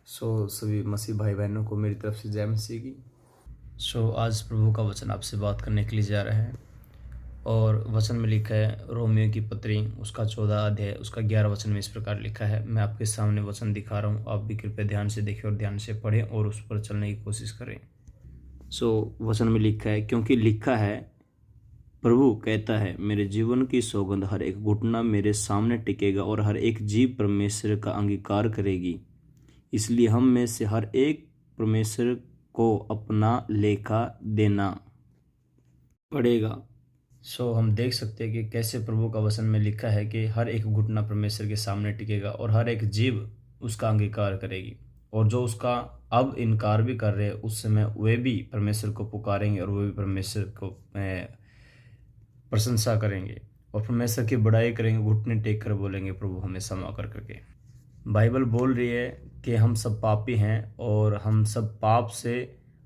सभी मसीह भाई बहनों को मेरी तरफ से जय मसीह की। आज प्रभु का वचन आपसे बात करने के लिए जा रहा है और वचन में लिखा है रोमियो की पत्री उसका 14 अध्याय उसका 11 वचन में इस प्रकार लिखा है। मैं आपके सामने वचन दिखा रहा हूँ, आप भी कृपया ध्यान से देखें और ध्यान से पढ़ें और उस पर चलने की कोशिश करें। वचन में लिखा है, क्योंकि लिखा है, प्रभु कहता है, मेरे जीवन की सौगंध, हर एक घुटना मेरे सामने टिकेगा और हर एक जीभ परमेश्वर का अंगीकार करेगी। इसलिए हम में से हर एक परमेश्वर को अपना लेखा देना पड़ेगा। हम देख सकते हैं कि कैसे प्रभु का वचन में लिखा है कि हर एक घुटना परमेश्वर के सामने टिकेगा और हर एक जीभ उसका अंगीकार करेगी, और जो उसका अब इनकार भी कर रहे हैं उस समय वे भी परमेश्वर को पुकारेंगे और वे भी परमेश्वर को प्रशंसा करेंगे और परमेश्वर की बड़ाई करेंगे, घुटने टेक कर बोलेंगे, प्रभु हमें क्षमा कर करके। बाइबल बोल रही है कि हम सब पापी हैं और हम सब पाप से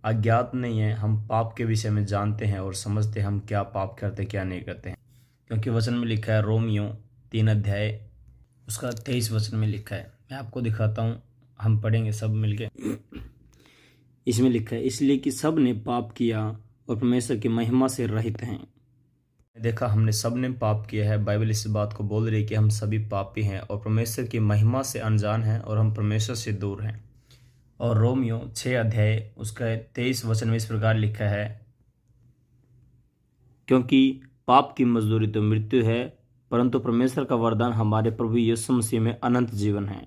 अज्ञात नहीं हैं। हम पाप के विषय में जानते हैं और समझते हैं हम क्या पाप करते क्या नहीं करते हैं, क्योंकि वचन में लिखा है रोमियो 3 अध्याय उसका 23 वचन में लिखा है। मैं आपको दिखाता हूँ, हम पढ़ेंगे सब मिलके। इसमें लिखा है, इसलिए कि सब ने पाप किया और परमेश्वर की महिमा से रहित हैं। देखा, हमने सब ने पाप किया है। बाइबल इस बात को बोल रही है कि हम सभी पापी हैं और परमेश्वर की महिमा से अनजान हैं और हम परमेश्वर से दूर हैं। और रोमियो 6 अध्याय उसका 23 वचन में इस प्रकार लिखा है, क्योंकि पाप की मजदूरी तो मृत्यु है, परंतु परमेश्वर का वरदान हमारे प्रभु यीशु मसीह में अनंत जीवन है।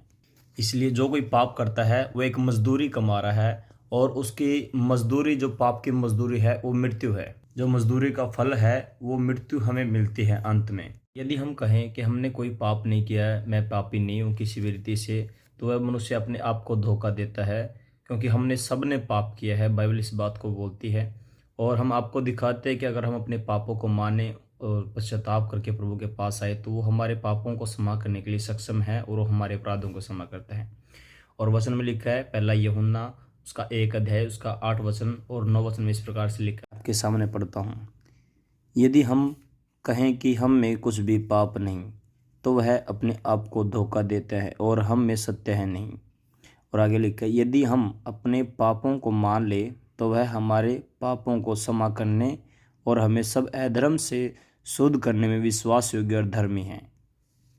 इसलिए जो कोई पाप करता है वो एक मजदूरी कमा रहा है और उसकी मजदूरी, जो पाप की मजदूरी है, वो मृत्यु है। जो मजदूरी का फल है वो मृत्यु हमें मिलती है अंत में। यदि हम कहें कि हमने कोई पाप नहीं किया है, मैं पापी नहीं हूँ किसी भी रीति से, तो वह मनुष्य अपने आप को धोखा देता है, क्योंकि हमने सब ने पाप किया है। बाइबल इस बात को बोलती है और हम आपको दिखाते हैं कि अगर हम अपने पापों को माने और पश्चाताप करके प्रभु के पास आए तो वो हमारे पापों को क्षमा करने के लिए सक्षम है और वो हमारे अपराधों को क्षमा करता है। और वचन में लिखा है, पहला यूहन्ना उसका 1 अध्याय उसका 8 वचन और 9 वचन में इस प्रकार से लिखा है, आपके सामने पढ़ता हूँ। यदि हम कहें कि हम में कुछ भी पाप नहीं, तो वह अपने आप को धोखा देता है और हम में सत्य है नहीं। और आगे लिखा है, यदि हम अपने पापों को मान ले तो वह हमारे पापों को क्षमा करने और हमें सब अधर्म से शुद्ध करने में विश्वास योग्य और धर्मी है।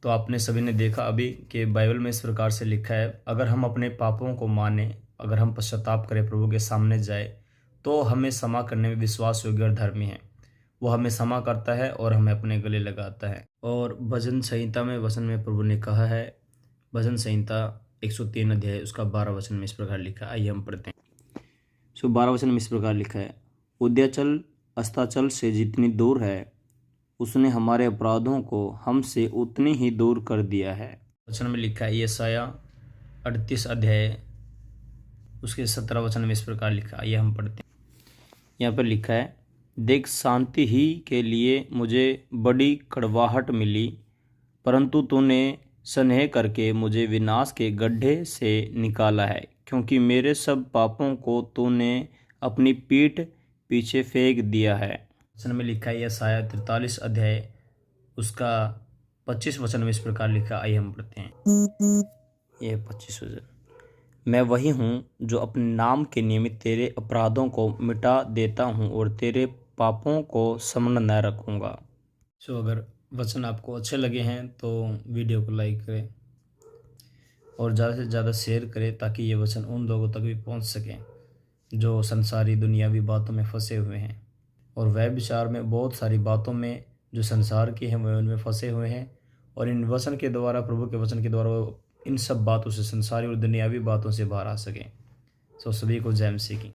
तो आपने सभी ने देखा अभी कि बाइबल में इस प्रकार से लिखा है, अगर हम अपने पापों को माने, अगर हम पश्चाताप करें, प्रभु के सामने जाए, तो हमें क्षमा करने में विश्वास योग्य और धर्मी है। वो हमें क्षमा करता है और हमें अपने गले लगाता है। और भजन संहिता में वचन में प्रभु ने कहा है, भजन संहिता 103 अध्याय उसका 12 वचन में इस प्रकार लिखा है। आइए हम पढ़ते हैं। 12 वचन में इस प्रकार लिखा है, उद्याचल अस्ताचल से जितनी दूर है, उसने हमारे अपराधों को हमसे उतनी ही दूर कर दिया है। वचन में लिखा है, यशाया 38 अध्याय उसके 17 वचन में इस प्रकार लिखा है। आइए हम पढ़ते हैं। यहाँ पर लिखा है, देख, शांति ही के लिए मुझे बड़ी कड़वाहट मिली, परंतु तूने स्नेह करके मुझे विनाश के गड्ढे से निकाला है, क्योंकि मेरे सब पापों को तूने अपनी पीठ पीछे फेंक दिया है। वचन में लिखा है, यशाया 43 अध्याय उसका 25 वचन में इस प्रकार लिखा। आइए हम पढ़ते हैं। ये 25 वचन, मैं वही हूँ जो अपने नाम के निमित्त तेरे अपराधों को मिटा देता हूँ और तेरे पापों को स्मरण न रखूँगा। अगर वचन आपको अच्छे लगे हैं तो वीडियो को लाइक करें और ज़्यादा से ज़्यादा शेयर करें, ताकि ये वचन उन लोगों तक भी पहुँच सकें जो संसारी दुनियावी बातों में फंसे हुए हैं और वह विचार में बहुत सारी बातों में जो संसार की हैं वह उनमें फंसे हुए हैं। और इन वचन के द्वारा, प्रभु के वचन के द्वारा, वो इन सब बातों से, संसारी और दुनियावी बातों से बाहर आ सकें। सभी को जय मसीह की।